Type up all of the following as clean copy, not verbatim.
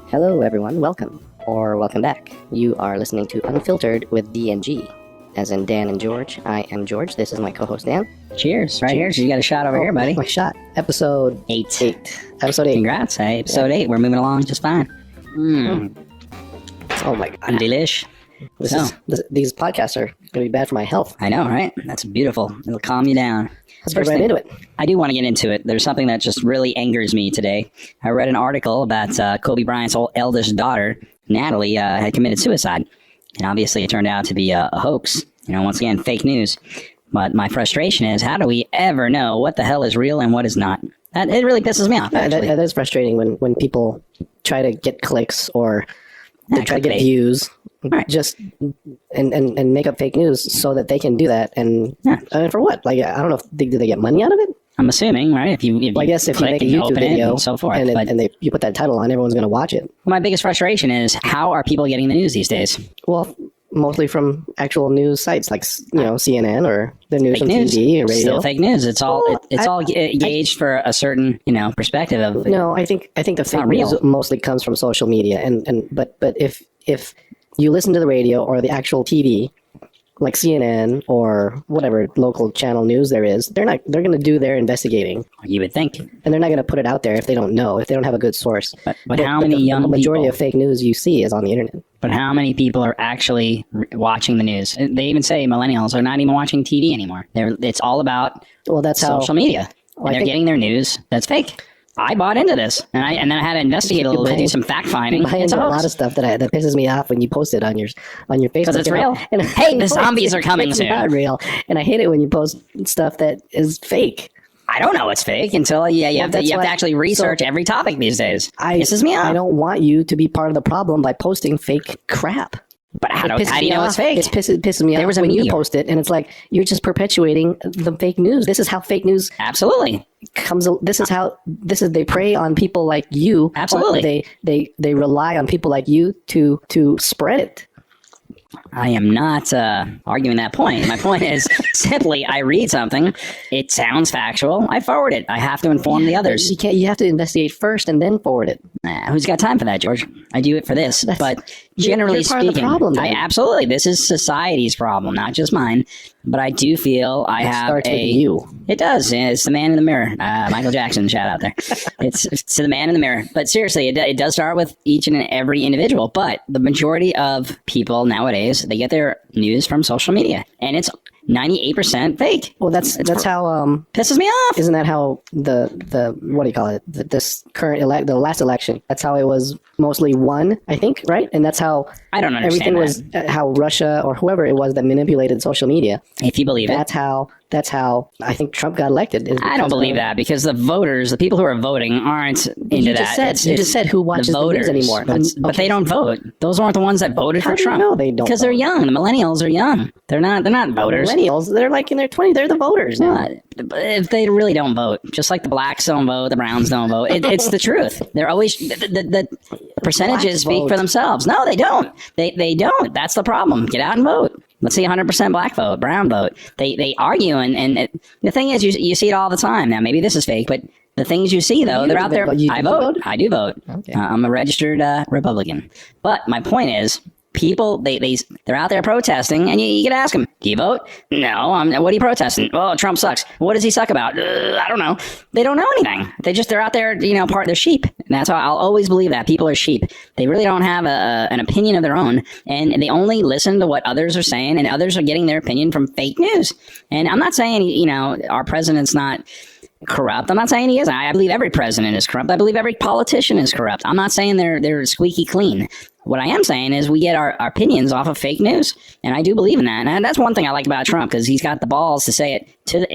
Hello everyone, welcome, or welcome back. You are listening to Unfiltered with D and G, as in Dan and George. I am George, this is my co-host Dan. Cheers, right here. So you got a shot over here, buddy. My shot. Episode 8. Episode 8. Congrats, hey, episode 8. We're moving along just fine. Oh my god. Delish. These podcasts are going to be bad for my health. I know, right? That's beautiful. It'll calm you down. Let's get right into it. I do want to get into it. There's something that just really angers me today. I read an article about Kobe Bryant's eldest daughter, Natalie, had committed suicide. And obviously it turned out to be a hoax. Once again, fake news. But my frustration is, how do we ever know what the hell is real and what is not? It really pisses me off, actually. That is frustrating when people try to get clicks or they try to get views. Right. Just and make up fake news so that they can do that, and for what? Like, I don't know. Do they get money out of it? I'm assuming, right? If you I guess if you make a YouTube video and so forth, and you put that title on, everyone's going to watch it. My biggest frustration is, how are people getting the news these days? Well, mostly from actual news sites like CNN or the news fake from news. TV or radio. Still fake news. It's all gauged for a certain perspective of. No, I think the fake news mostly comes from social media, but if you listen to the radio or the actual TV, like CNN or whatever local channel news there is, they're going to do their investigating. You would think. And they're not going to put it out there if they don't know, if they don't have a good source. But how many young people... The majority of fake news you see is on the internet. But how many people are actually watching the news? They even say millennials are not even watching TV anymore. It's all about social media. And they're getting their news that's fake. I bought into this, and then I had to investigate a little bit, do some fact finding. It's a lot of stuff that pisses me off when you post it on your Facebook. Because it's real. And hey, the zombies are coming soon. It's not real, and I hate it when you post stuff that is fake. I don't know it's fake until you have to actually research every topic these days. Pisses me off. I don't want you to be part of the problem by posting fake crap. But how do you know it's fake? It pisses me off when you post it, and it's like you're just perpetuating the fake news. This is how fake news comes. They prey on people like you. Absolutely. They rely on people like you to spread it. I am not arguing that point. My point is simply, I read something, it sounds factual, I forward it. I have to inform the others. You have to investigate first and then forward it. Who's got time for that, George? I do it for this. But generally speaking, absolutely, this is society's problem, not just mine. But I do feel I have you. It does. It's the man in the mirror. Michael Jackson, shout out there. It's to the man in the mirror. But seriously, it does start with each and every individual. But the majority of people nowadays, they get their news from social media, and it's 98% fake. Well, that's how pisses me off. Isn't that how the what do you call it? This current the last election? That's how it was mostly won, I think, right? And that's how I don't understand everything was how Russia or whoever it was that manipulated social media. If you believe that's how I think Trump got elected. I don't believe that, because the voters, the people who are voting, aren't into that. You just said who watches the news anymore. But they don't vote. Those aren't the ones that voted for Trump. No, they don't. Because they're young. The millennials are young. They're not voters. Millennials, they're like in their 20s. They're the voters now. If they really don't vote, just like the blacks don't vote, the browns don't vote. It's the truth. They're always the percentages speak for themselves. No, they don't. They don't. That's the problem. Get out and vote. Let's see 100% black vote, brown vote. They argue, and the thing is, you see it all the time. Now, maybe this is fake, but the things you see, though, they're out there. I vote. I do vote. Okay. I'm a registered Republican. But my point is, people, they're out there protesting, and you can ask them, do you vote? No. What are you protesting? Oh, Trump sucks. What does he suck about? I don't know. They don't know anything. They're out there, they're sheep. And that's how I'll always believe that. People are sheep. They really don't have an opinion of their own, and they only listen to what others are saying, and others are getting their opinion from fake news. And I'm not saying, our president's not corrupt. I'm not saying he isn't. I believe every president is corrupt. I believe every politician is corrupt. I'm not saying they're squeaky clean. What I am saying is we get our opinions off of fake news, and I do believe in that. And that's one thing I like about Trump, because he's got the balls to say it to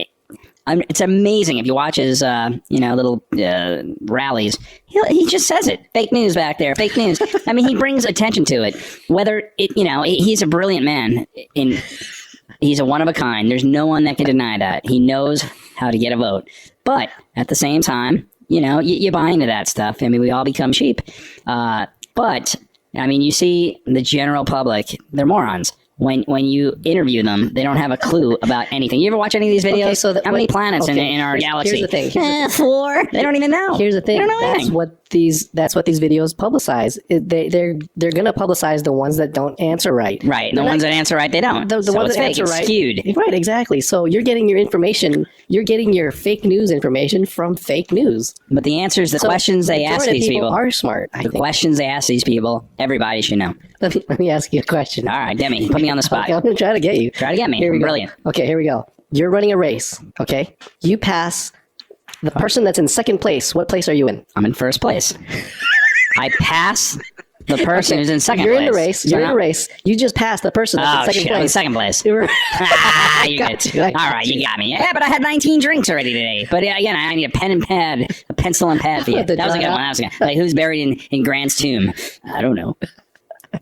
it's amazing if you watch his little rallies. He just says it. Fake news back there. Fake news. I mean, he brings attention to it. Whether he's a brilliant man. He's a one of a kind. There's no one that can deny that. He knows how to get a vote. But at the same time, you buy into that stuff. I mean, we all become sheep. But I mean, you see the general public, they're morons. When you interview them, they don't have a clue about anything. You ever watch any of these videos? Okay, how many planets in our galaxy? Here's the thing. 4. They don't even know. Here's the thing. They don't know anything. these videos publicize. They're going to publicize the ones that don't answer right. Right. The ones that answer right, they don't. The so ones it's that fake. answer It's right, skewed. Right, exactly. So you're getting your information. You're getting your fake news information from fake news. But the answers, the questions they ask these people are smart. I think. Questions they ask these people, everybody should know. Let me ask you a question. All right, Demi, put me on the spot. Okay, I'm going to try to get you. Try to get me. Here we go. Brilliant. Okay, here we go. You're running a race. Okay, you pass the person that's in second place. What place are you in? I'm in first place. I pass the person who's in second You're place. in the race. You're in the race. You just passed the person that's in second place. I'm in second place. You get it. All right, you got me. Yeah, but I had 19 drinks already today. But again, I need a pen and pad, a pencil and pad for you. That was a good one. That was good. Like, who's buried in Grant's tomb? I don't know.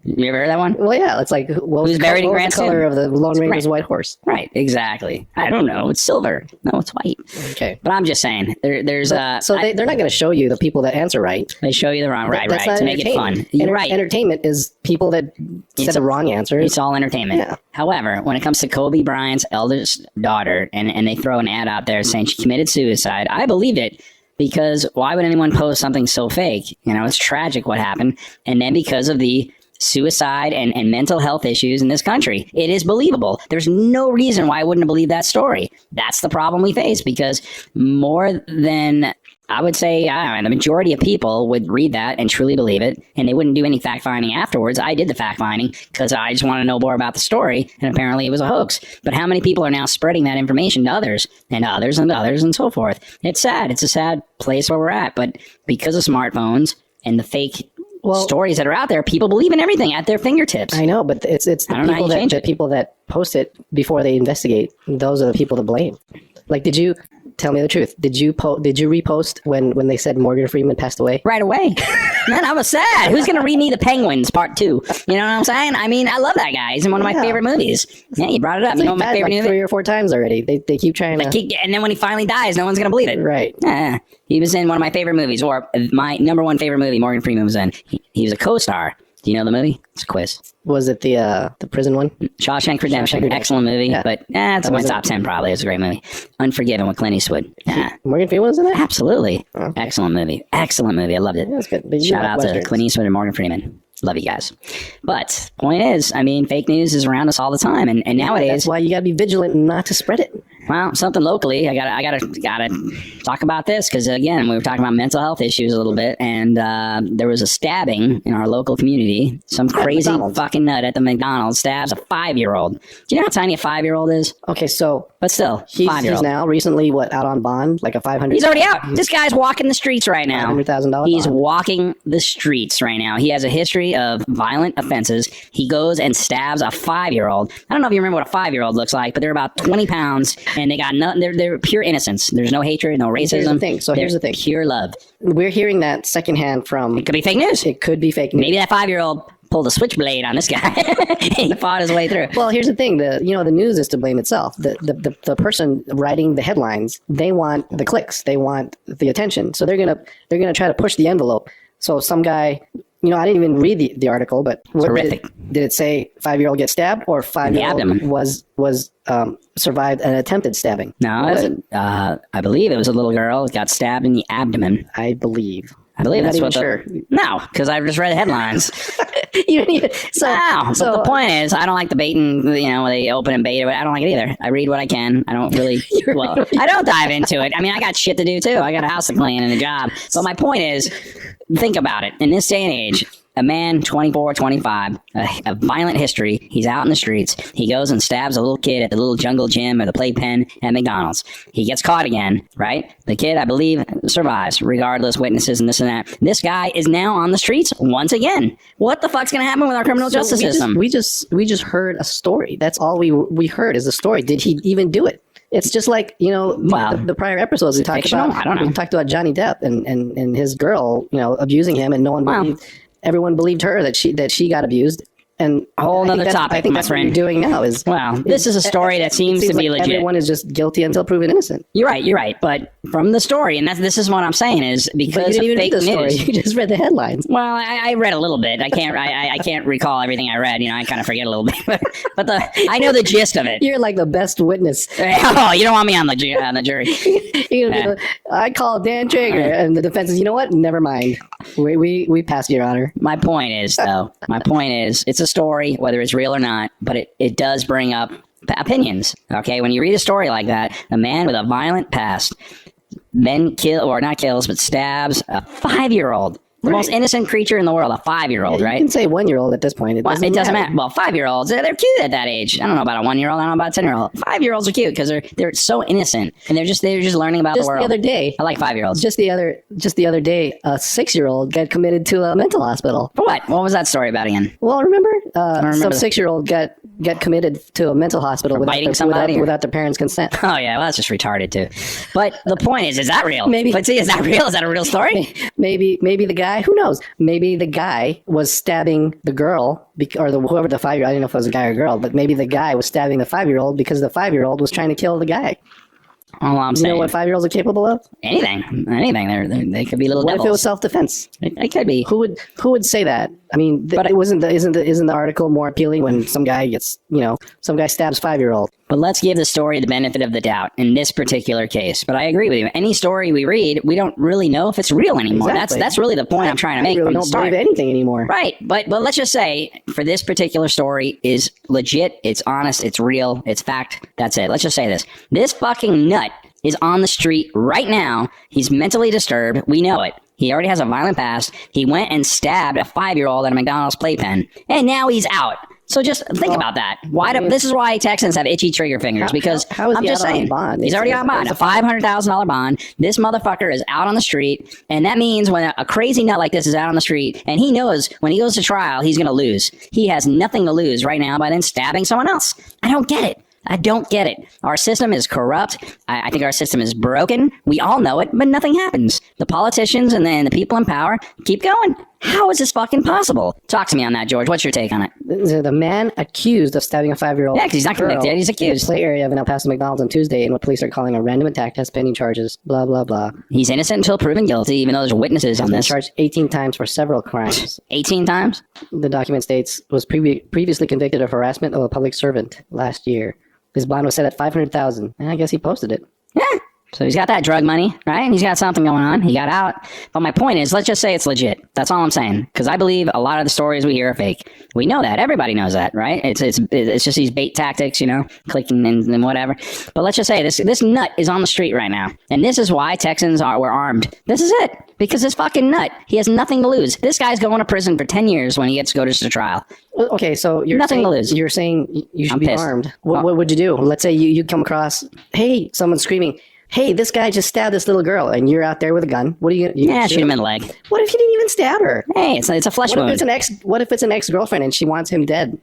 You ever heard that one? Well, yeah. It's like, who's buried in Grant's color of the Lone Ranger's white horse? Right, exactly. I don't know. It's silver. No, it's white. Okay. But I'm just saying, there's so they're not going to show you the people that answer right. They show you the wrong, right, to make it fun. You're right. Entertainment is people that said the wrong answers. It's all entertainment. Yeah. However, when it comes to Kobe Bryant's eldest daughter, and they throw an ad out there saying she committed suicide, I believe it. Because why would anyone post something so fake? You know, it's tragic what happened. And then because of the suicide and mental health issues in this country, it is believable. There's no reason why I wouldn't believe that story. That's the problem we face, because more than, I would say, the majority of people would read that and truly believe it, and they wouldn't do any fact finding afterwards. I did the fact finding because I just want to know more about the story, and apparently it was a hoax. But how many people are now spreading that information to others and others and others and so forth? It's sad. It's a sad place where we're at. But because of smartphones and the fake stories that are out there, people believe in everything at their fingertips. I know, but it's the people that post it before they investigate. Those are the people to blame. Like, did you tell me the truth? Did you repost when they said Morgan Freeman passed away? Right away. Man, I was sad. Who's gonna read me The Penguins Part 2? You know what I'm saying? I mean, I love that guy. He's in one of my favorite movies. Yeah, you brought it up. You know what my favorite movie? 3 or 4 times already. They keep trying to. And then when he finally dies, no one's gonna believe it. Right. He was in one of my favorite movies, or my number one favorite movie. Morgan Freeman was in. He was a co-star. Do you know the movie? It's a quiz. Was it the prison one? Shawshank Redemption. Excellent movie, but it's my top 10 probably. It's a great movie. Unforgiven with Clint Eastwood. Morgan Freeman was in it? Absolutely. Oh. Excellent movie. Excellent movie. I loved it. Yeah, that's good. But shout out to Clint Eastwood and Morgan Freeman. Love you guys. But point is, I mean, fake news is around us all the time, and nowadays that's why you gotta be vigilant not to spread it. Well, something locally. I gotta talk about this because again, we were talking about mental health issues a little bit, and there was a stabbing in our local community. Some crazy fucking nut at the McDonald's stabs a 5-year-old. Do you know how tiny a 5-year-old is? Okay, so but still, he's 5-year-old. now recently out on bond, like a $500. He's already out. This guy's walking the streets right now. $500,000. He's walking the streets right now. He has a history of violent offenses. He goes and stabs a 5-year-old. I don't know if you remember what a 5-year-old looks like, but they're about 20 pounds. And they got nothing. They're pure innocence. There's no hatred, no racism. Here's the thing. Pure love. We're hearing that secondhand from. It could be fake news. It could be fake news. Maybe that 5-year-old pulled a switchblade on this guy. He fought his way through. Well, here's the thing. The news is to blame itself. The person writing the headlines, they want the clicks. They want the attention. So they're gonna try to push the envelope. So some guy. I didn't even read the article, but horrific. Did it say 5-year-old get stabbed or 5-year-old was survived an attempted stabbing? No, I believe it was a little girl that got stabbed in the abdomen. I believe that's what. No, because I just read the headlines. You didn't even. But the point is, I don't like the baiting. They open and bait. I don't like it either. I read what I can. I don't really. I don't dive into it. I mean, I got shit to do too. I got a house to clean and a job. But my point is, think about it. In this day and age, a man, 24, 25, a violent history. He's out in the streets. He goes and stabs a little kid at the little jungle gym or the playpen at McDonald's. He gets caught again, right? The kid, I believe, survives, regardless, witnesses and this and that. This guy is now on the streets once again. What the fuck's going to happen with our criminal justice system? We just heard a story. That's all we heard is a story. Did he even do it? It's just like, the prior episodes we talked about. I don't know. We talked about Johnny Depp and his girl, abusing him, and no one believed. Everyone believed her that she got abused, And a whole nother topic, I think my that's friend. what you're doing now. This is a story that seems to be like legit. Everyone is just guilty until proven innocent. You're right. But from the story, and this is what I'm saying is because you didn't of even fake read the story. news. You just read the headlines. Well, I read a little bit. I can't recall everything I read. I kind of forget a little bit, but I know the gist of it. You're like the best witness. Oh, you don't want me on the jury. I call Dan Traeger, and the defense is, you know what? Never mind. We pass, Your Honor. My point is, it's a story, whether it's real or not, but it does bring up opinions. Okay, when you read a story like that, a man with a violent past then stabs a 5-year-old. The most innocent creature in the world, a 5-year-old, right? You can say 1-year-old at this point. It doesn't matter. Well, 5-year-olds, they're cute at that age. I don't know about a 1-year-old. I don't know about a 10-year-old. 5-year-olds are cute because they're so innocent and they're just learning about the world. Just the other day, I like 5-year-olds. Just the other day, a 6-year-old got committed to a mental hospital. For what? What was that story about again? Well, remember, some 6-year-old got committed to a mental hospital without their parents' consent. Oh yeah, well that's just retarded too. But the point is that real? Maybe. But see, is that real? Is that a real story? Maybe the guy. Who knows? Maybe the guy was stabbing the girl, whoever the 5-year-old. I don't know if it was a guy or a girl, but maybe the guy was stabbing the 5-year-old because the 5-year-old was trying to kill the guy. All I'm saying. You know what 5-year-olds are capable of? Anything. They could be little What devils. if it was self-defense? It could be. Who would say that? I mean, isn't the article more appealing when some guy stabs 5-year-old? But let's give the story the benefit of the doubt in this particular case. But I agree with you. Any story we read, we don't really know if it's real anymore. Exactly. That's really the point I'm trying to make. I really from the don't start. believe anything anymore. Right. But let's just say for this particular story is legit, it's honest, it's real, it's fact. That's it. Let's just say this. This fucking nut is on the street right now. He's mentally disturbed. We know it. He already has a violent past. He went and stabbed a 5-year-old at a McDonald's playpen. And now he's out. So just think about that. This is why Texans have itchy trigger fingers, because how is I'm he just out on saying, bond? he's already on bond, a $500,000 bond. This motherfucker is out on the street, and that means when a crazy nut like this is out on the street, and he knows when he goes to trial, he's going to lose. He has nothing to lose right now by then stabbing someone else. I don't get it. I don't get it. Our system is corrupt. I think our system is broken. We all know it, but nothing happens. The politicians and then the people in power keep going. How is this fucking possible? Talk to me on that, George. What's your take on it? The man accused of stabbing a 5-year-old. Yeah, because he's not convicted. He's accused. In the play area of an El Paso McDonald's on Tuesday in what police are calling a random attack test pending charges. Blah, blah, blah. He's innocent until proven guilty, even though there's witnesses on this. Charged 18 times for several crimes. 18 times? The document states was previously convicted of harassment of a public servant last year. His bond was set at $500,000, and I guess he posted it. Yeah. So he's got that drug money, right? And he's got something going on. He got out. But my point is, let's just say it's legit. That's all I'm saying. Because I believe a lot of the stories we hear are fake. We know that. Everybody knows that, right? It's just these bait tactics, clicking and whatever. But let's just say this nut is on the street right now. And this is why Texans were armed. This is it. Because this fucking nut, he has nothing to lose. This guy's going to prison for 10 years when he gets to go to trial. Okay, so you're nothing to lose. You're saying you should be pissed. armed. What would you do? Let's say you come across, hey, someone's screaming, hey, this guy just stabbed this little girl, and you're out there with a gun. What are you gonna shoot him in the leg. What if you didn't even stab her? Hey, it's a flesh wound. What if it's an ex-girlfriend and she wants him dead?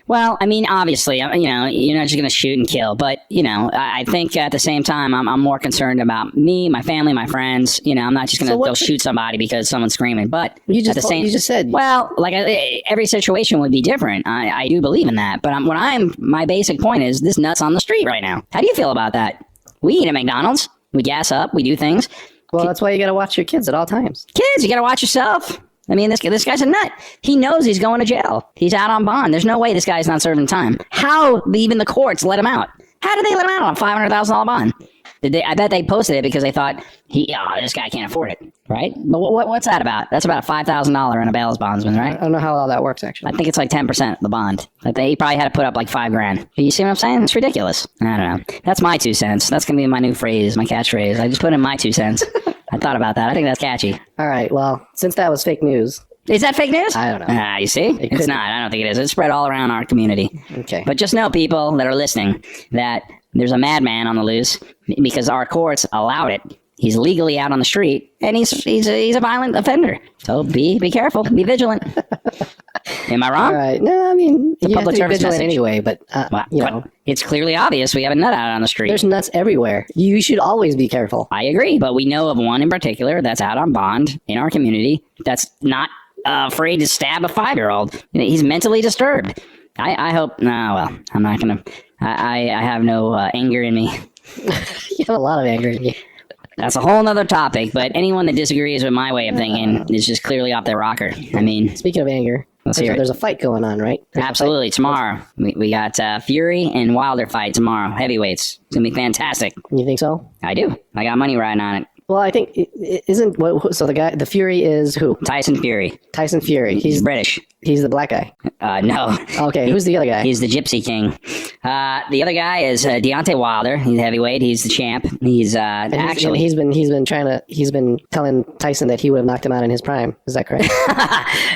Well, I mean, obviously, you're not just going to shoot and kill. But, I think at the same time, I'm more concerned about me, my family, my friends. I'm not just going to go shoot somebody because someone's screaming. But you just said. Well, every situation would be different. I do believe in that. But my basic point is this nut's on the street right now. How do you feel about that? We eat at McDonald's. We gas up. We do things. Well, that's why you got to watch your kids at all times. Kids, you got to watch yourself. I mean, this guy's a nut. He knows he's going to jail. He's out on bond. There's no way this guy's not serving time. How even the courts let him out? How did they let him out on $500,000 bond? I bet they posted it because they thought this guy can't afford it, right? But what's that about? That's about a $5,000 in a bail bondsman, right? I don't know how all that works actually. I think it's like 10% of the bond. He probably had to put up like $5,000. You see what I'm saying? It's ridiculous. I don't know. That's my 2 cents. That's gonna be my new phrase, my catchphrase. I just put in my 2 cents. I thought about that. I think that's catchy. All right. Well, since that was fake news. Is that fake news? I don't know. You see? It's not. I don't think it is. It's spread all around our community. Okay. But just know, people that are listening, that there's a madman on the loose because our courts allowed it. He's legally out on the street, and he's a violent offender. So be careful. Be vigilant. Am I wrong? All right. No, I mean, it's a public service message anyway, but, it's clearly obvious we have a nut out on the street. There's nuts everywhere. You should always be careful. I agree, but we know of one in particular that's out on bond in our community that's not afraid to stab a 5-year-old. He's mentally disturbed. I hope. Nah, well, I'm not gonna. I have no anger in me. You have a lot of anger in you. That's a whole nother topic. But anyone that disagrees with my way of thinking is just clearly off their rocker. I mean, speaking of anger, there's a fight going on, right? Absolutely. Tomorrow we got Fury and Wilder fight tomorrow. Heavyweights. It's gonna be fantastic. You think so? I do. I got money riding on it. Well, I think isn't so the Fury is who? Tyson Fury. Tyson Fury. He's British. He's the black guy. No. Okay, who's the other guy? He's the Gypsy King. The other guy is Deontay Wilder. He's heavyweight. He's the champ. He's actually he's been telling Tyson that he would have knocked him out in his prime. Is that correct?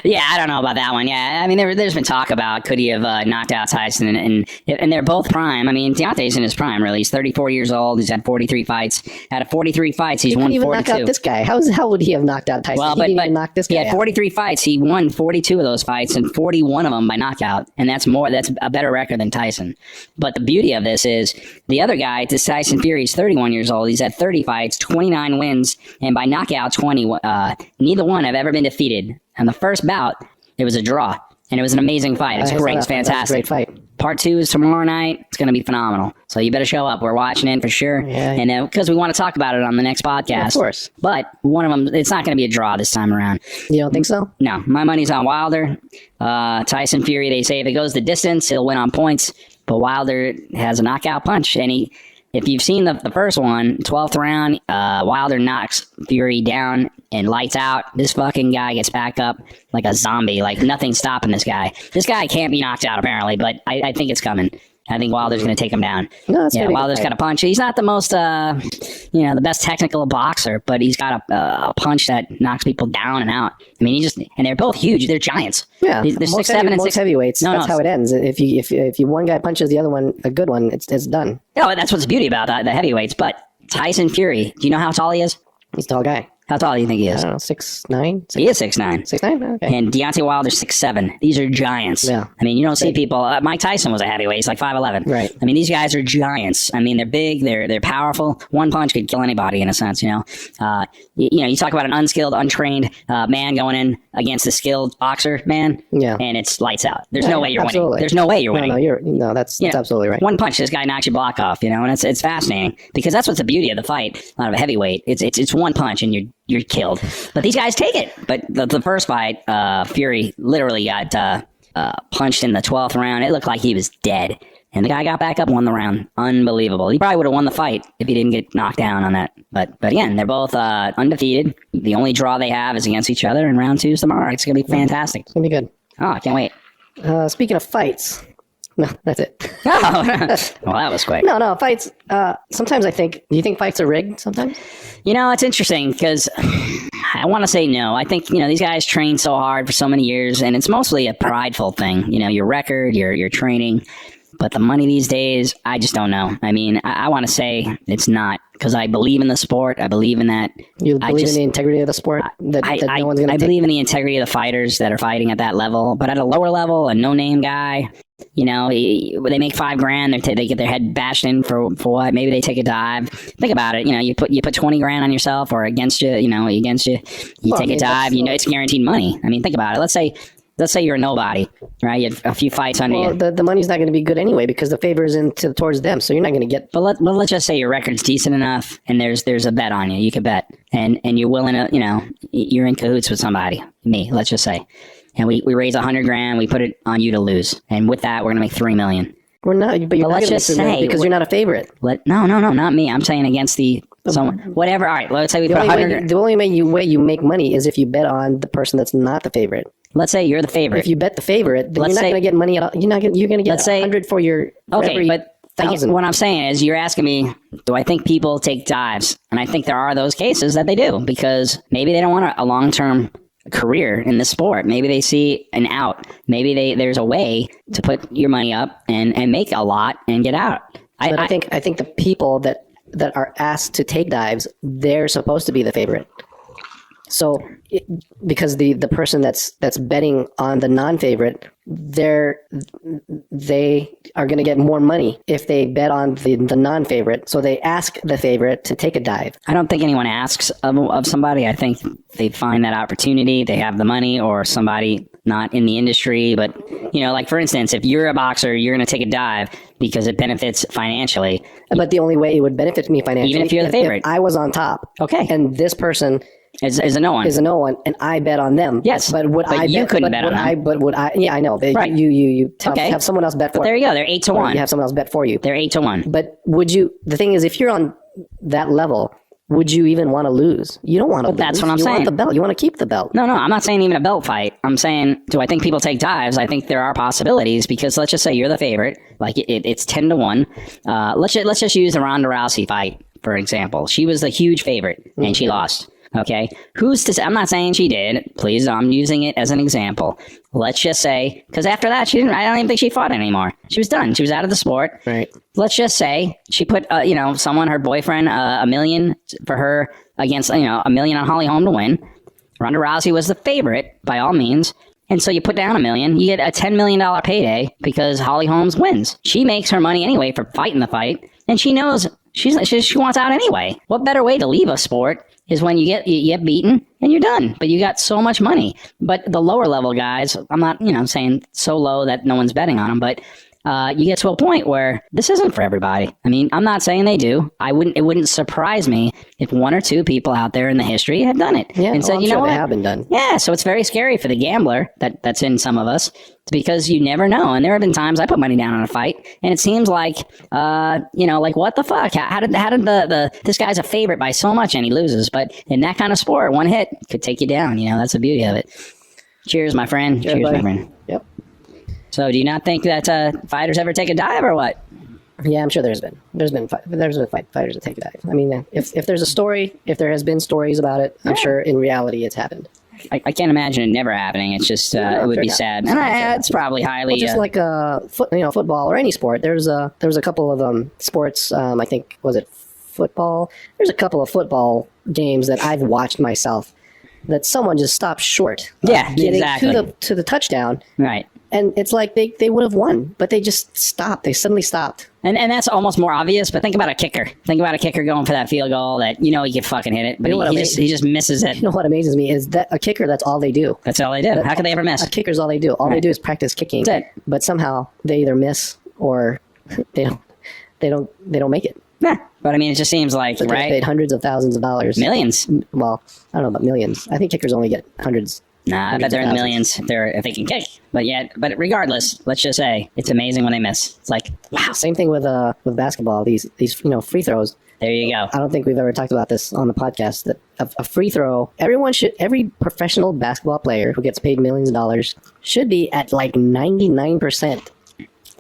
Yeah, I don't know about that one. Yeah, I mean there's been talk about could he have knocked out Tyson, and they're both prime. I mean Deontay's in his prime. Really, he's 34 years old. He's had 43 fights. Out of 43 fights, he's won 42. Even knock out this guy. How would he have knocked out Tyson? Well, he didn't even knock this guy he had 43 fights. He won 42 of those fights, and 41 of them by knockout, and that's a better record than Tyson. But the beauty of this is the other guy, Tyson Fury, is 31 years old. He's had 30 fights, 29 wins, and by knockout 20. Neither one have ever been defeated. And the first bout, it was a draw, and it was an amazing fight. It's great. It's fantastic. Great fight. Part 2 is tomorrow night. It's going to be phenomenal. So you better show up. We're watching it for sure. Yeah. And because we want to talk about it on the next podcast. Yeah, of course. But one of them, it's not going to be a draw this time around. You don't think so? No. My money's on Wilder. Tyson Fury, they say if it goes the distance, he'll win on points. But Wilder has a knockout punch. And if you've seen the first one, 12th round, Wilder knocks Fury down and lights out. This fucking guy gets back up like a zombie. Like nothing's stopping this guy. This guy can't be knocked out apparently, but I think it's coming. I think Wilder's going to take him down. No, Wilder's got a punch. He's not the most, the best technical boxer, but he's got a punch that knocks people down and out. I mean, and they're both huge. They're giants. Yeah, they're 6'7" and 6 heavyweights. That's how it ends. If one guy punches the other one, a good one, it's done. No, that's what's the beauty about the heavyweights. But Tyson Fury, do you know how tall he is? He's a tall guy. How tall do you think he is? I don't know, 6'9"? He is 6'9". 6'9"? Okay. And Deontay Wilder's 6'7". These are giants. Yeah. I mean, you don't see people. Mike Tyson was a heavyweight. He's like 5'11". Right. I mean, these guys are giants. I mean, they're big. They're powerful. One punch could kill anybody in a sense. You talk about an unskilled, untrained man going in against a skilled boxer man. Yeah. And it's lights out. There's no way you're absolutely. winning. There's no way you're winning. That's absolutely right. One punch, this guy knocks your block off. And it's fascinating because that's what's the beauty of the fight. Out of a heavyweight, it's one punch and you're killed. But these guys take it. But the first fight, Fury literally got punched in the 12th round. It looked like he was dead. And the guy got back up, won the round. Unbelievable. He probably would have won the fight if he didn't get knocked down on that. But again, they're both undefeated. The only draw they have is against each other, and round 2 is tomorrow. It's going to be fantastic. It's going to be good. Oh, I can't wait. Speaking of fights. No, that's it. Oh, well, that was quick. No, fights. Sometimes do you think fights are rigged sometimes? It's interesting because I want to say no. I think, these guys train so hard for so many years, and it's mostly a prideful thing. Your record, your training. But the money these days, I just don't know. I mean, I want to say it's not because I believe in the sport. I believe in that. You believe in the integrity of the sport? That no one's gonna I believe in the integrity of the fighters that are fighting at that level. But at a lower level, a no-name guy, they make $5,000. They get their head bashed in for what? Maybe they take a dive. Think about it. You put $20,000 on yourself or against you. You take a dive. It's guaranteed money. I mean, think about it. Let's say you're a nobody, right? You have a few fights under you. The money's not going to be good anyway because the favor is towards them, so you're not going to get. But let's just say your record's decent enough, and there's a bet on you. You could bet, and you're willing to, you're in cahoots with somebody. Me, let's just say, and we raise $100,000. We put it on you to lose, and with that, we're going to make $3 million. We're not, but you're not going to say because you're not a favorite. No, not me. I'm saying against someone, whatever. All right, let's say we put $100,000. The only way you make money is if you bet on the person that's not the favorite. Let's say you're the favorite. If you bet the favorite, then you're not going to get money at all. You're going to get 100 for your okay, but 1,000. What I'm saying is you're asking me, do I think people take dives? And I think there are those cases that they do because maybe they don't want a long-term career in the sport. Maybe they see an out. Maybe there's a way to put your money up and make a lot and get out. I think the people that are asked to take dives, they're supposed to be the favorite. So because the person that's betting on the non-favorite, they are going to get more money if they bet on the non-favorite. So they ask the favorite to take a dive. I don't think anyone asks of somebody. I think they find that opportunity. They have the money, or somebody not in the industry. But, like for instance, if you're a boxer, you're going to take a dive because it benefits financially. But the only way it would benefit me financially, even if you're the favorite, if I was on top. Okay. And this person is a no one. Is a no one, and I bet on them. Yes, but you couldn't bet on them. But would I? Yeah, I know. Right. You have someone else bet for. But there you go. They're 8-1. You have someone else bet for you. They're 8-1. But would you? The thing is, if you're on that level, would you even want to lose? You don't want to lose. That's what I'm saying. You want the belt. You want to keep the belt. No, I'm not saying even a belt fight. I'm saying, do I think people take dives? I think there are possibilities, because let's just say you're the favorite. Like it's 10-1. Let's just use the Ronda Rousey fight, for example. She was the huge favorite, and she lost. Okay, who's to say? I'm not saying she did. Please, I'm using it as an example. Let's just say, because after that, she didn't. I don't even think she fought anymore. She was done. She was out of the sport. Right. Let's just say she put, someone, her boyfriend, $1 million for her against, $1 million on Holly Holm to win. Ronda Rousey was the favorite by all means. And so you put down $1 million, you get a $10 million payday because Holly Holmes wins. She makes her money anyway for fighting the fight, and she knows she wants out anyway. What better way to leave a sport is when you get beaten and you're done, but you got so much money. But the lower level guys, I'm not, saying so low that no one's betting on them, but you get to a point where this isn't for everybody. I mean, I'm not saying they do. It wouldn't surprise me if one or two people out there in the history had done it and said, you know what? They have been done. Yeah, so it's very scary for the gambler that's in some of us, because you never know. And there have been times I put money down on a fight, and it seems like, like what the fuck? How did this guy's a favorite by so much and he loses? But in that kind of sport, one hit could take you down. That's the beauty of it. Cheers, my friend. Cheers, my friend. Yep. So, do you not think that fighters ever take a dive, or what? Yeah, I'm sure there's been fighters that take a dive. I mean, if there's a story, if there has been stories about it, I'm sure in reality it's happened. I can't imagine it never happening. It's just it would be sad, and it's probably highly just like football or any sport. There was a couple of sports. I think, was it football? There's a couple of football games that I've watched myself that someone just stopped short. Yeah, getting exactly to the touchdown. Right. And it's like they would have won, but they just stopped. They suddenly stopped. And that's almost more obvious, but think about a kicker. Think about a kicker going for that field goal that, he can fucking hit it, but he just misses it. You know what amazes me is that a kicker, that's all they do. That's all they do. How could they ever miss? A kicker's all they do. All they do is practice kicking. That's it. But somehow they either miss or they don't make it. Yeah. But I mean, it just seems like, But right? Paid hundreds of thousands of dollars. Millions. Well, I don't know about millions. I think kickers only get hundreds. Nah, I bet they're in the millions if they can kick. But regardless, let's just say it's amazing when they miss. It's like, wow. Same thing with basketball. These free throws. There you go. I don't think we've ever talked about this on the podcast. That a free throw, every professional basketball player who gets paid millions of dollars should be at like 99%.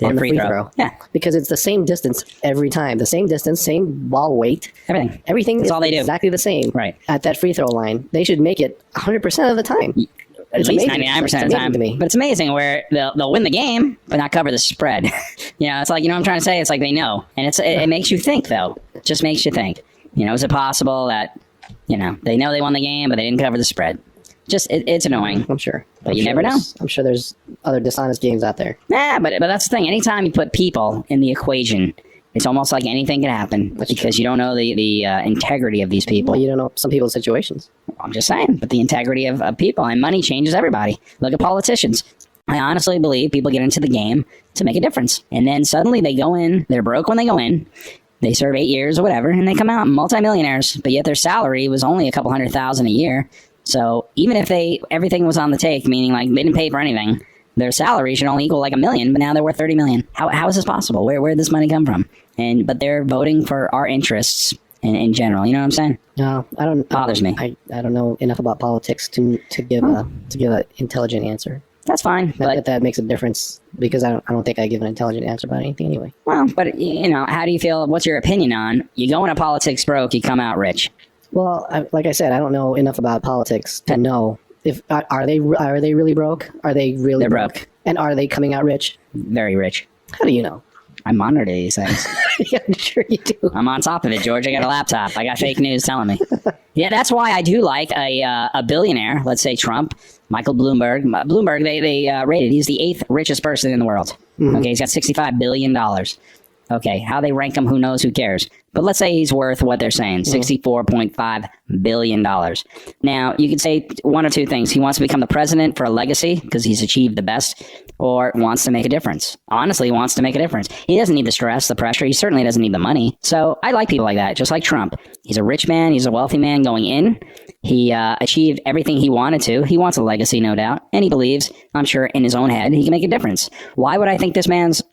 On the free throw. Yeah. Because it's the same distance every time. The same distance, same ball weight. Everything That's is all they do. Exactly the same. Right. At that free throw line. They should make it 100% of the time. At least 99% of the time. But it's amazing where they'll win the game, but not cover the spread. It's like, what I'm trying to say? It's like they know. And it makes you think, though. It just makes you think. Is it possible that, they know they won the game, but they didn't cover the spread? It's annoying. I'm sure. But you never know. I'm sure there's other dishonest games out there. Nah, but that's the thing. Anytime you put people in the equation, it's almost like anything can happen because you don't know the integrity of these people. Well, you don't know some people's situations. I'm just saying, but the integrity of people, and money changes everybody. Look at politicians. I honestly believe people get into the game to make a difference. And then suddenly they go in, they're broke when they go in. They serve 8 years or whatever, and they come out multimillionaires, but yet their salary was only a couple $100,000 a year. So even if everything was on the take, meaning like they didn't pay for anything, their salary should only equal like $1 million, but now they're worth $30 million. How is this possible? Where did this money come from? But they're voting for our interests in general. You know what I'm saying? No, I don't. Bothers me. I don't know enough about politics to give an intelligent answer. That's fine. Not that makes a difference because I don't think I give an intelligent answer about anything anyway. Well, but how do you feel? What's your opinion on you go into politics broke, you come out rich? Well, like I said, I don't know enough about politics to know if are they really broke? Are they really They're broke? And are they coming out rich? Very rich. How do you know? I monitor these things. Yeah, I'm sure you do. I'm on top of it, George. I got a laptop. I got fake news telling me. Yeah, that's why I do like a billionaire. Let's say Trump, Michael Bloomberg. Bloomberg, they rated. He's the 8th richest person in the world. Okay, he's got $65 billion. Okay, how they rank him, who knows, who cares? But let's say he's worth what they're saying, $64.5 billion. Now, you could say one or two things. He wants to become the president for a legacy because he's achieved the best, or wants to make a difference. Honestly, he wants to make a difference. He doesn't need the stress, the pressure. He certainly doesn't need the money. So I like people like that, just like Trump. He's a rich man. He's a wealthy man going in. He achieved everything he wanted to. He wants a legacy, no doubt. And he believes, I'm sure, in his own head, he can make a difference. Why would I think this man's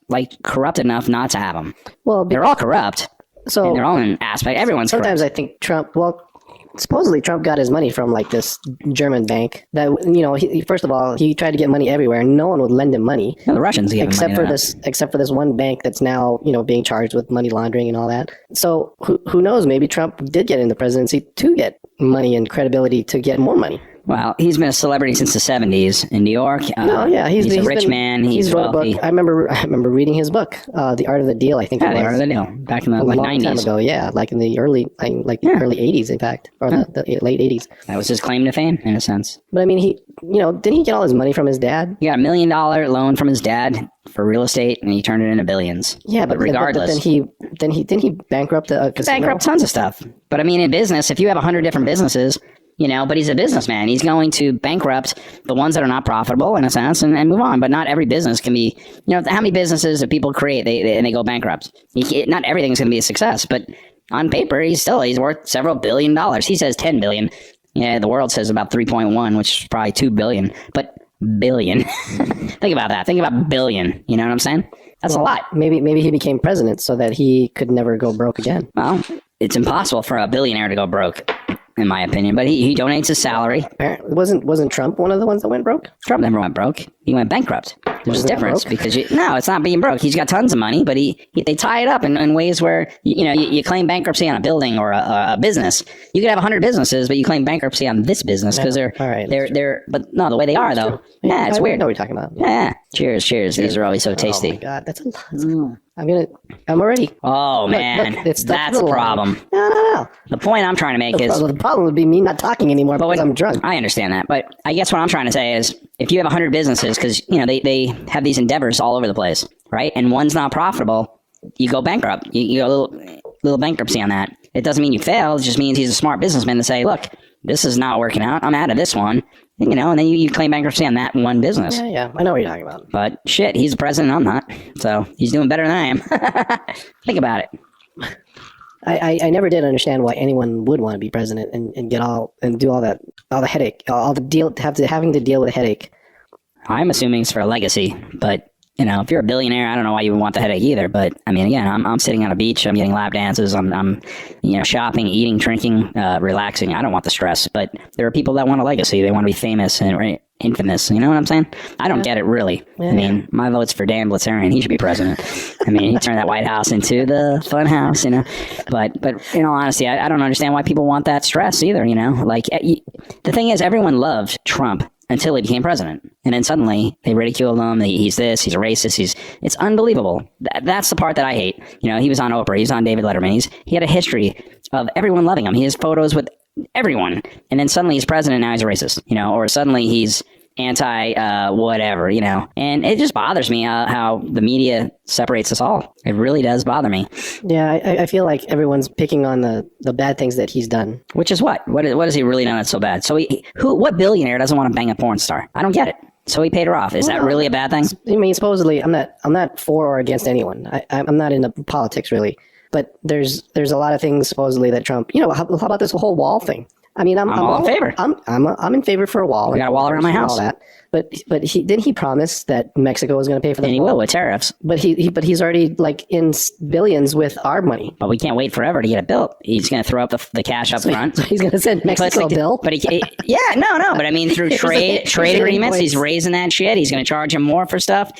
corrupt enough not to have him? Well, they're all corrupt. So in their own aspect, everyone's sometimes corrupt. I think Trump, supposedly Trump got his money from this German bank that, first of all, he tried to get money everywhere and no one would lend him money. Yeah, the Russians except for this one bank that's now, being charged with money laundering and all that. So who knows, maybe Trump did get in the presidency to get money and credibility to get more money. Well, he's been a celebrity since the 70s in New York. He's a rich man. He's wrote wealthy. a book. I remember reading his book, The Art of the Deal. I think it was. The Art of the Deal, back in the long 90s. Time ago, yeah, in the early 80s, in fact, or the late 80s. That was his claim to fame, in a sense. But I mean, didn't he get all his money from his dad? He got $1 million loan from his dad for real estate, and he turned it into billions. Yeah, but regardless, then he bankrupt the casino? Bankrupt tons of stuff. But I mean, in business, if you have 100 different businesses. But he's a businessman. He's going to bankrupt the ones that are not profitable, in a sense, and move on. But not every business can be, how many businesses that people create and they go bankrupt? Not everything is going to be a success, but on paper, he's worth several $1 billion. He says 10 billion. Yeah, the world says about 3.1, which is probably 2 billion, but billion. Think about that. Think about billion. You know what I'm saying? That's a lot. Maybe he became president so that he could never go broke again. Well, it's impossible for a billionaire to go broke, in my opinion, but he donates his salary. Apparently, wasn't Trump one of the ones that went broke? Trump never went broke. He went bankrupt. There's a difference because no, it's not being broke. He's got tons of money, but they tie it up in ways where you claim bankruptcy on a building or a business. You could have 100 businesses, but you claim bankruptcy on this business because they're but no, the way they are though. Yeah, it's weird. I know what you're talking about. Yeah. Cheers. These are always so tasty. Oh my god, that's a lot. I'm already. Oh man, that's a problem. No. The point I'm trying to make is the problem would be me not talking anymore because I'm drunk. I understand that, but I guess what I'm trying to say is if you have 100 businesses, because they have these endeavors all over the place, right? And one's not profitable, you go bankrupt. You go a little bankruptcy on that. It doesn't mean you fail. It just means he's a smart businessman to say, look, this is not working out. I'm out of this one. And then you claim bankruptcy on that one business. Yeah, I know what you're talking about. But shit, he's the president, I'm not. So he's doing better than I am. Think about it. I never did understand why anyone would want to be president and do all the headache, having to deal with a headache. I'm assuming it's for a legacy, but if you're a billionaire, I don't know why you would want the headache either. But I mean, again, I'm sitting on a beach, I'm getting lap dances, I'm shopping, eating, drinking, relaxing. I don't want the stress. But there are people that want a legacy. They want to be famous and infamous. You know what I'm saying? I don't get it really. Yeah. I mean, my vote's for Dan Blitzerian. He should be president. I mean, he turned that White House into the fun house. But in all honesty, I don't understand why people want that stress either. The thing is, everyone loved Trump until he became president. And then suddenly they ridiculed him. He's this, he's a racist. It's unbelievable. That's the part that I hate. He was on Oprah, he was on David Letterman. He had a history of everyone loving him. He has photos with everyone. And then suddenly he's president, now he's a racist, or suddenly he's anti whatever, and it just bothers me how the media separates us all. It really does bother me. Yeah, I feel like everyone's picking on the bad things that he's done. Which is what has he really done that's so bad? So what billionaire doesn't want to bang a porn star? I don't get it. So he paid her off. Is that really a bad thing? I mean, supposedly, I'm not for or against anyone. I'm not into politics really, but there's a lot of things supposedly that Trump. How about this whole wall thing? I mean, I'm all in favor. I'm in favor for a wall. I got a wall around my house. All that. But didn't he promise that Mexico was going to pay for the wall? And he will with tariffs. But he's already in billions with our money. But we can't wait forever to get it built. He's going to throw up the cash up front. So he's going to send Mexico a bill. But no. But I mean, through trade agreements, he's raising that shit. He's going to charge him more for stuff.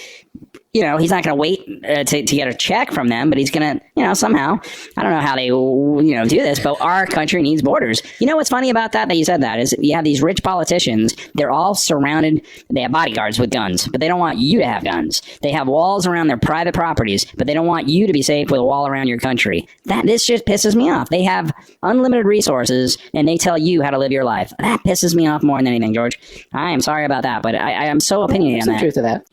he's not going to wait to get a check from them, but he's going to, somehow, I don't know how they, do this, but our country needs borders. You know what's funny about that you said that is you have these rich politicians. They're all surrounded. They have bodyguards with guns, but they don't want you to have guns. They have walls around their private properties, but they don't want you to be safe with a wall around your country. This just pisses me off. They have unlimited resources and they tell you how to live your life. That pisses me off more than anything, George. I am sorry about that, but I am so opinionated on that. Truth to that.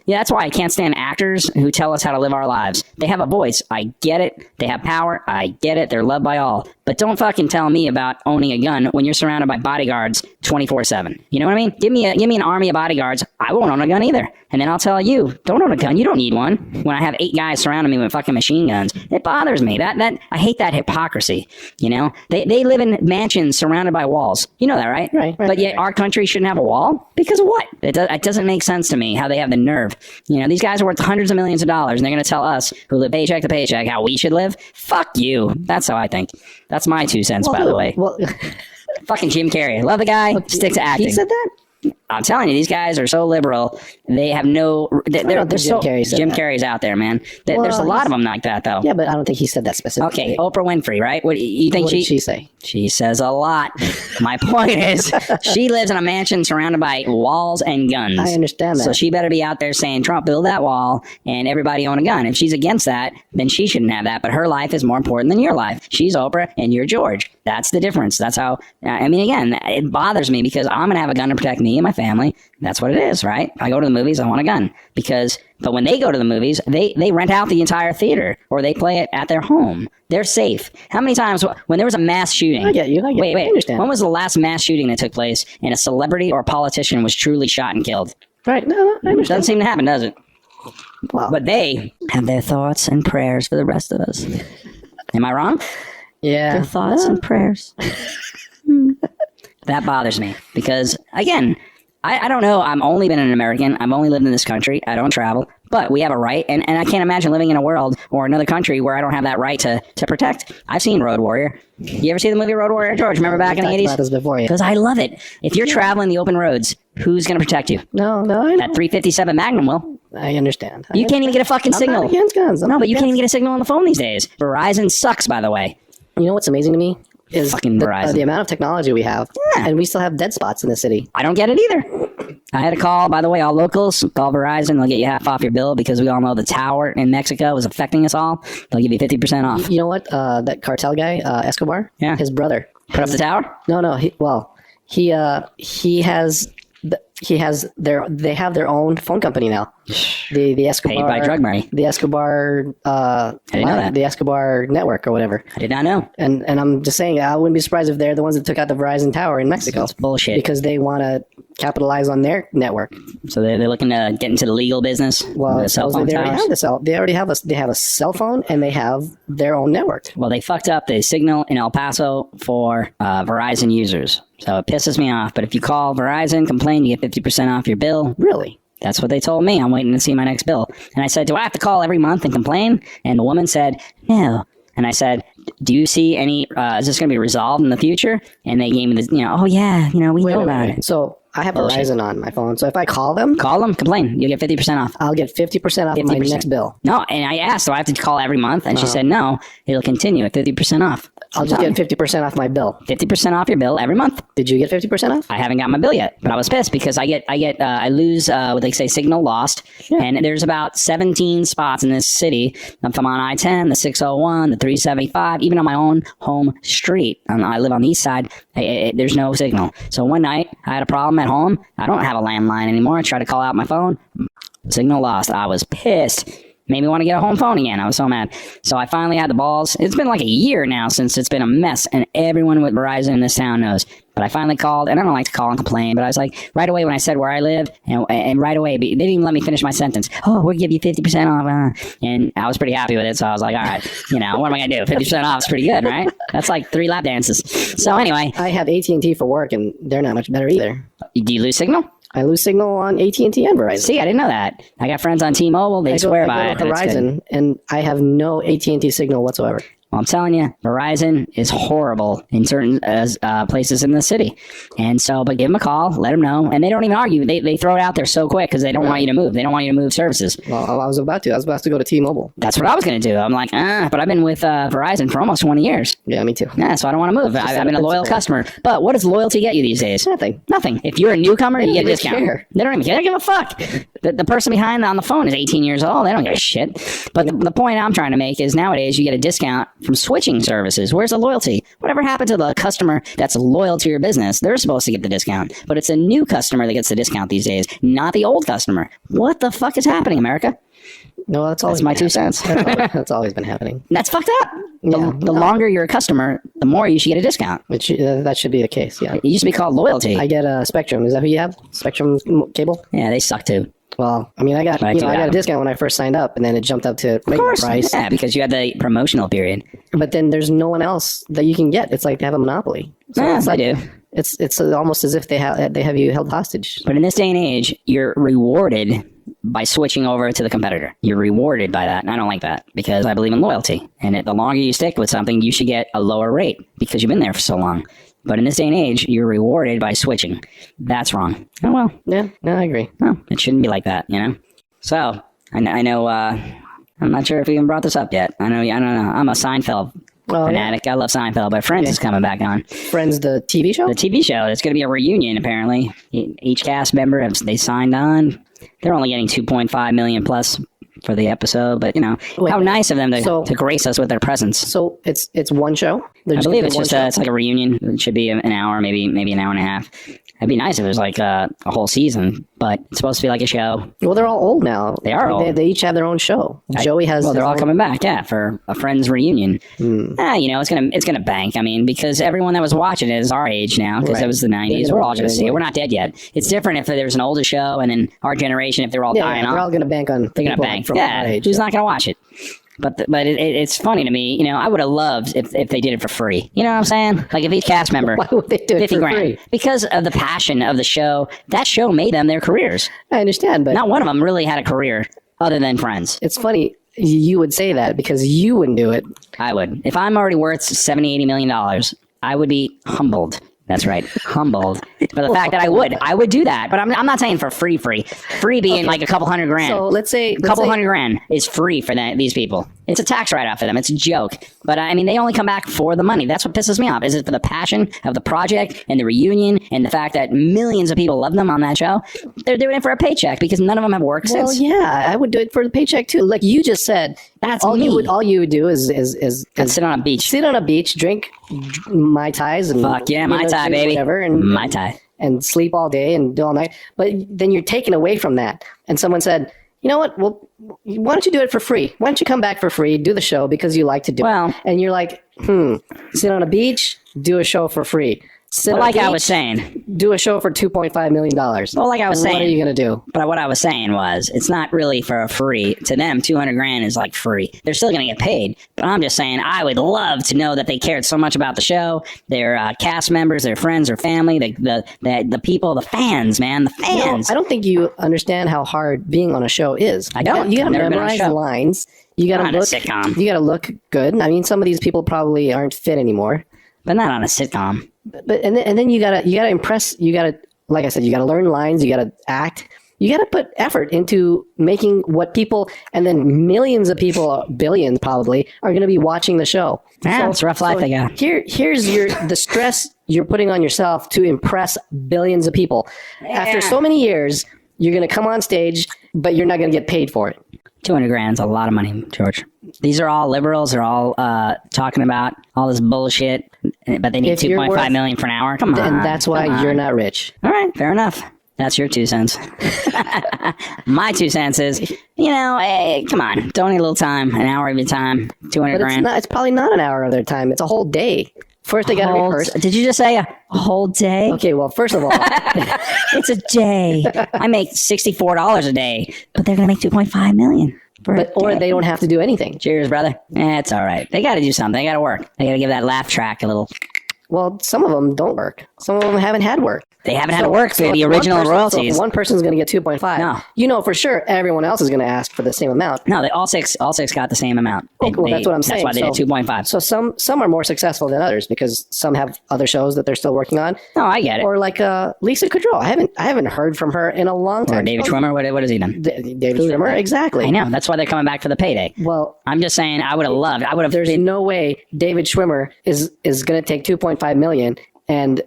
Yeah, that's why I can't stand actors who tell us how to live our lives. They have a voice. I get it. They have power. I get it. They're loved by all. But don't fucking tell me about owning a gun when you're surrounded by bodyguards 24/7. You know what I mean? Give me an army of bodyguards. I won't own a gun either. And then I'll tell you, don't own a gun. You don't need one. When I have 8 guys surrounding me with fucking machine guns, it bothers me. That I hate that hypocrisy. They live in mansions surrounded by walls. You know that, right? Right. But yet our country shouldn't have a wall because of what? It doesn't make sense to me how they have the nerve. These guys are worth hundreds of millions of dollars, and they're going to tell us who live paycheck to paycheck how we should live. Fuck you. That's how I think. That's my 2 cents, by the way. Well, fucking Jim Carrey. Love the guy. Sticks to acting. he said that? I'm telling you, these guys are so liberal. They have no. They're so. Jim Carrey's out there, man. There's a lot of them like that, though. Yeah, but I don't think he said that specifically. Okay, Oprah Winfrey, right? What you think What did she say? She says a lot. My point is, she lives in a mansion surrounded by walls and guns. I understand that. So she better be out there saying, "Trump, build that wall, and everybody own a gun." If she's against that, then she shouldn't have that. But her life is more important than your life. She's Oprah, and you're George. That's the difference. That's how. I mean, again, it bothers me because I'm gonna have a gun to protect me and my family. That's what it is, right? I go to the movies, I want a gun. But when they go to the movies, they rent out the entire theater or they play it at their home. They're safe. How many times when there was a mass shooting? I get you. Wait. I understand. When was the last mass shooting that took place and a celebrity or politician was truly shot and killed? Right. No, I understand. Doesn't seem to happen, does it? Well, but they have their thoughts and prayers for the rest of us. Am I wrong? Yeah. Their thoughts and prayers. That bothers me because, again, I don't know. I've only been an American. I've only lived in this country. I don't travel. But we have a right, and I can't imagine living in a world or another country where I don't have that right to protect. I've seen Road Warrior. You ever see the movie Road Warrior, George? Remember back in the 80s? About this before, yeah. Because I love it. If you're traveling the open roads, who's going to protect you? No, I know. That 357 Magnum will. I understand. You can't even get a fucking signal. I'm not against guns. No, but you can't even get a signal on the phone these days. Verizon sucks, by the way. You know what's amazing to me? Is fucking Verizon. The amount of technology we have. Yeah. And we still have dead spots in the city. I don't get it either. I had a call, by the way, all locals, call Verizon. They'll get you half off your bill because we all know the tower in Mexico is affecting us all. They'll give you 50% off. You know what? That cartel guy, Escobar? Yeah. His brother. Put up the tower? No. He they have their own phone company now. The Escobar paid by drug money. The Escobar I didn't know that. the Escobar network or whatever. I did not know. And I'm just saying, I wouldn't be surprised if they're the ones that took out the Verizon tower in Mexico. That's bullshit. Because they want to capitalize on their network. So they're looking to get into the legal business. Well, the cell phone they already towers. have a cell phone and they have their own network. Well, they fucked up the signal in El Paso for Verizon users. So it pisses me off. But if you call Verizon, complain, you get 50% off your bill. Really? That's what they told me. I'm waiting to see my next bill. And I said, do I have to call every month and complain? And the woman said, no. And I said, do you see any, is this going to be resolved in the future? And they gave me this, oh yeah, we know about it. So I have Verizon on my phone. So if I call them, complain. You'll get 50% off. I'll get 50% off my next bill. No, and I asked, do I have to call every month? And she said, no, it'll continue at 50% off. I'll just get 50% off my bill. 50% off your bill every month. Did you get 50% off? I haven't got my bill yet, but I was pissed because I lose what they say signal lost. Yeah. And there's about 17 spots in this city. If I'm on I-10, the 601, the 375, even on my own home street. I live on the east side. There's no signal. So one night I had a problem at home. I don't have a landline anymore. I tried to call out my phone. Signal lost. I was pissed. Made me want to get a home phone again. I was so mad. So I finally had the balls. It's been like a year now since it's been a mess, and everyone with Verizon in this town knows. But I finally called, and I don't like to call and complain, but I was like, right away when I said where I live, and right away, they didn't even let me finish my sentence. Oh, we'll give you 50% off. And I was pretty happy with it, so I was like, all right, what am I going to do? 50% off is pretty good, right? That's like 3 lap dances. So anyway. I have AT&T for work, and they're not much better either. Do you lose signal? I lose signal on AT&T and Verizon. See, I didn't know that. I got friends on T-Mobile. They swear by it. Verizon, and I have no AT&T signal whatsoever. Well, I'm telling you, Verizon is horrible in certain places in the city. And so, but give them a call, let them know. And they don't even argue. They throw it out there so quick because they don't want you to move. They don't want you to move services. Well, I was about to go to T-Mobile. That's what I was going to do. I'm like, but I've been with Verizon for almost 20 years. Yeah, me too. Yeah, so I don't want to move. I've been a loyal customer. But what does loyalty get you these days? Nothing. Nothing. If you're a newcomer, you get a discount. Care. They don't give a fuck. The person behind on the phone is 18 years old. They don't give a shit. But the point I'm trying to make is nowadays you get a discount from switching services. Where's the loyalty? Whatever happened to the customer that's loyal to your business? They're supposed to get the discount. But it's a new customer that gets the discount these days, not the old customer. What the fuck is happening, America? No, that's my 2 cents. That's always been happening. That's fucked up. The longer you're a customer, the more you should get a discount. Which that should be the case, yeah. It used to be called loyalty. I get a Spectrum. Is that who you have? Spectrum cable? Yeah, they suck too. Well, I mean, I got a discount when I first signed up, and then it jumped up to regular price. Yeah, because you had the promotional period. But then there's no one else that you can get. It's like they have a monopoly. So Yeah, it's I like, do. It's almost as if they have you held hostage. But in this day and age, you're rewarded by switching over to the competitor. You're rewarded by that. And I don't like that because I believe in loyalty. And the longer you stick with something, you should get a lower rate because you've been there for so long. But in this day and age, you're rewarded by switching. That's wrong. Oh, well. Yeah, no, I agree. No, it shouldn't be like that, you know? So, I know, I'm not sure if we even brought this up yet. I don't know. I'm a Seinfeld fanatic. Yeah. I love Seinfeld, but Friends is coming back on. Friends, the TV show? The TV show. It's going to be a reunion, apparently. Each cast member, they signed on. They're only getting 2.5 million plus for the episode, but how nice of them to grace us with their presence. So it's one show? I believe it's just it's like a reunion. It should be an hour, maybe an hour and a half. It'd be nice if it was like a whole season, but it's supposed to be like a show. Well, they're all old now. They are old. They each have their own show. Joey has. Well, they're all coming back, for a Friends reunion. It's gonna bank. I mean, because everyone that was watching it is our age now, because it was the 90s. We're all gonna see it. We're not dead yet. It's different if there's an older show, and then our generation, if they're all dying off. They're all gonna bank on. They're gonna bank. From our age. Who's not gonna watch it? But it's funny to me, I would have loved if they did it for free. You know what I'm saying? Like if each cast member, why would they do it for free? Because of the passion of the show. That show made them their careers. I understand, but not one of them really had a career other than Friends. It's funny you would say that because you wouldn't do it. I would. If I'm already worth $70-80 million, I would be humbled. That's right, humbled. But the fact that I would do that. But I'm not saying for free being like a couple $100,000. So let's say $100,000 is free for these people. It's a tax write-off for them. It's a joke. But I mean, they only come back for the money. That's what pisses me off. Is it for the passion of the project and the reunion and the fact that millions of people love them on that show? They're doing it for a paycheck because none of them have worked since. Well, yeah, I would do it for the paycheck too. Like you just said, that's all me. all you would do is sit on a beach. Sit on a beach, drink Mai Tais and fuck yeah, Mai Tai, baby, whatever, and Mai Tai, and sleep all day and do all night. But then you're taken away from that. And someone said, you know what? Well, why don't you do it for free? Why don't you come back for free, do the show because you like to do it? And you're like, sit on a beach, do a show for free. I was saying, do a show for $2.5 million. Well, like I was saying, what are you going to do? But what I was saying was, it's not really for a free. To them, $200,000 is like free. They're still going to get paid. But I'm just saying, I would love to know that they cared so much about the show, their cast members, their friends, their family, the people, the fans, man, the fans. I don't think you understand how hard being on a show is. I don't. You got to memorize lines. You got to look. Sitcom. You got to look good. I mean, some of these people probably aren't fit anymore. But not on a sitcom. But and then you gotta impress. You gotta, like I said, you gotta learn lines. You gotta act. You gotta put effort into making what people, and then millions of people, billions probably, are gonna be watching the show. Yeah, it's a rough life they got. Here's the stress you're putting on yourself to impress billions of people. Yeah. After so many years, you're gonna come on stage, but you're not gonna get paid for it. $200,000 is a lot of money, George. These are all liberals. They're all talking about all this bullshit, but they need $2.5 million for an hour. Come on. And that's why you're not rich. All right, fair enough. That's your 2 cents. My 2 cents is, hey, come on, donate a little time, an hour of your time, $200,000. It's probably not an hour of their time. It's a whole day. First, they got to rehearse. Did you just say a whole day? Okay, well, first of all, it's a day. I make $64 a day, but they're going to make $2.5 million. Or they don't have to do anything. Cheers, brother. It's all right. They got to do something. They got to work. They got to give that laugh track a little. Well, some of them don't work. Some of them haven't had work. They haven't had to work for the original royalties. So one person's going to get 2.5. No. You know for sure everyone else is going to ask for the same amount. No, all six got the same amount. That's what I'm saying. That's why they did 2.5. So some are more successful than others because some have other shows that they're still working on. No, I get it. Or like Lisa Kudrow. I haven't heard from her in a long time. Or David Schwimmer. What has he done? David Schwimmer, exactly. I know. That's why they're coming back for the payday. Well, I'm just saying, I would have. There's no way David Schwimmer is going to take 2.5 million and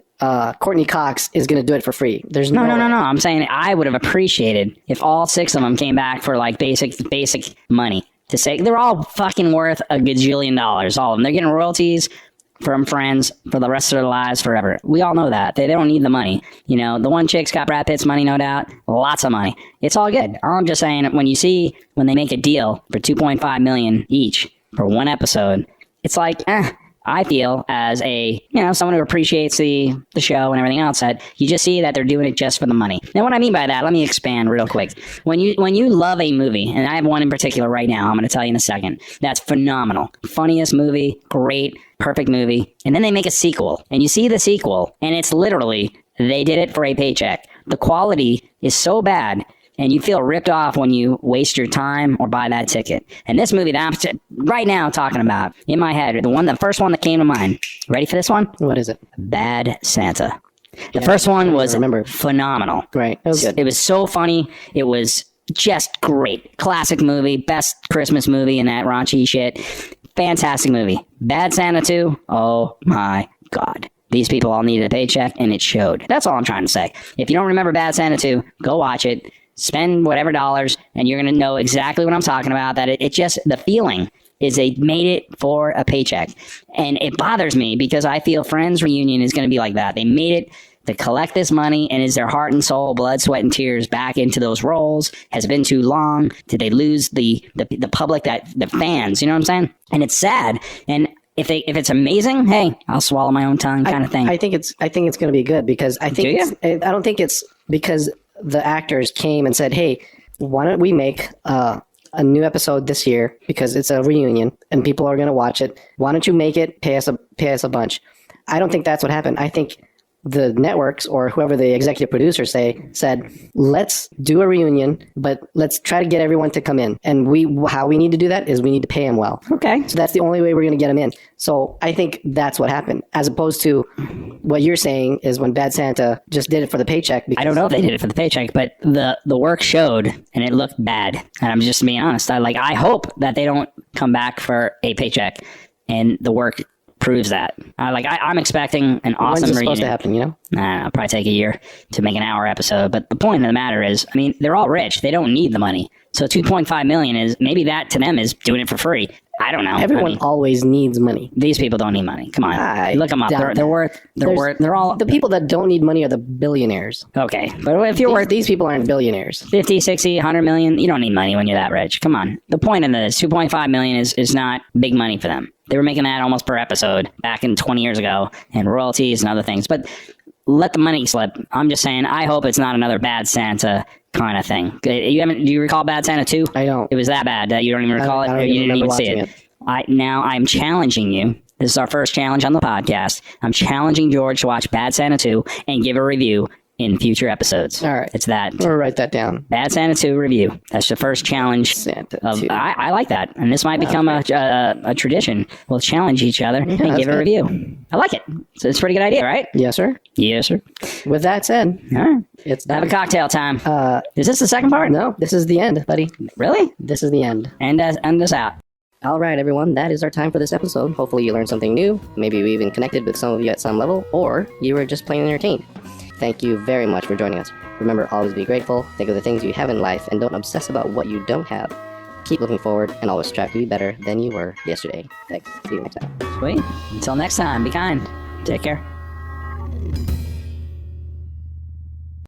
Courtney Cox is going to do it for free. There's no. I'm saying I would have appreciated if all six of them came back for like basic money. To say they're all fucking worth a gajillion dollars. All of them. They're getting royalties from Friends for the rest of their lives forever. We all know that. They don't need the money. You know, the one chick's got Brad Pitt's money, no doubt. Lots of money. It's all good. I'm just saying, when they make a deal for 2.5 million each for one episode, it's like, I feel as someone who appreciates the show and everything else, that you just see that they're doing it just for the money. Now, what I mean by that, let me expand real quick. When you love a movie, and I have one in particular right now, I'm going to tell you in a second, that's phenomenal. Funniest movie, great, perfect movie. And then they make a sequel, and you see the sequel, and it's literally, they did it for a paycheck. The quality is so bad, and you feel ripped off when you waste your time or buy that ticket. And this movie that I'm right now talking about, in my head, the first one that came to mind. Ready for this one? What is it? Bad Santa. The first one was phenomenal. Right. It was good. It was so funny. It was just great. Classic movie. Best Christmas movie and that raunchy shit. Fantastic movie. Bad Santa 2. Oh my God. These people all needed a paycheck, and it showed. That's all I'm trying to say. If you don't remember Bad Santa 2, go watch it. Spend whatever dollars, and you're going to know exactly what I'm talking about. That it just, the feeling is they made it for a paycheck. And it bothers me because I feel Friends Reunion is going to be like that. They made it to collect this money, and is their heart and soul, blood, sweat, and tears back into those roles? Has it been too long? Did they lose the public, the fans? You know what I'm saying? And it's sad. And if it's amazing, hey, I'll swallow my own tongue, kind of thing. I think it's going to be good because I don't think it's because the actors came and said, hey, why don't we make a new episode this year because it's a reunion and people are going to watch it. Why don't you make it, pay us a bunch? I don't think that's what happened. I think the networks or whoever the executive producers said, let's do a reunion, but let's try to get everyone to come in. And how we need to do that is we need to pay them well. Okay. So that's the only way we're going to get them in. So I think that's what happened, as opposed to what you're saying is when Bad Santa just did it for the paycheck. I don't know if they did it for the paycheck, but the work showed and it looked bad. And I'm just being honest. I hope that they don't come back for a paycheck and the work proves that. I'm expecting an awesome reunion. When's it supposed to happen, you know? It'll probably take a year to make an hour episode. But the point of the matter is, I mean, they're all rich. They don't need the money. So 2.5 million is, maybe that to them is doing it for free. I don't know. Everyone always needs money. These people don't need money. Come on. Look them up. They're all... The people that don't need money are the billionaires. Okay. But if you're worth... These people aren't billionaires. 50, 60, 100 million, you don't need money when you're that rich. Come on. The point of this, 2.5 million is not big money for them. They were making that almost per episode back in 20 years ago, and royalties and other things. But let the money slip. I'm just saying, I hope it's not another Bad Santa kind of thing. Do you recall Bad Santa 2? I don't. It was that bad that you don't even recall it? Or you didn't even see it? Now I'm challenging you. This is our first challenge on the podcast. I'm challenging George to watch Bad Santa 2 and give a review in future episodes. All right. It's that. We'll write that down. Bad Santa 2 review. That's the first challenge. Santa 2. I like that. And this might become a tradition. We'll challenge each other and give a review. I like it. So it's a pretty good idea, right? Yes, sir. Yes, sir. With that said, all right. It's have a cocktail time. Is this the second part? No, this is the end, buddy. Really? This is the end. End us out. All right, everyone, that is our time for this episode. Hopefully you learned something new. Maybe we even connected with some of you at some level, or you were just plain entertained. Thank you very much for joining us. Remember, always be grateful, think of the things you have in life, and don't obsess about what you don't have. Keep looking forward, and always strive to be better than you were yesterday. Thanks. See you next time. Sweet. Until next time, be kind. Take care.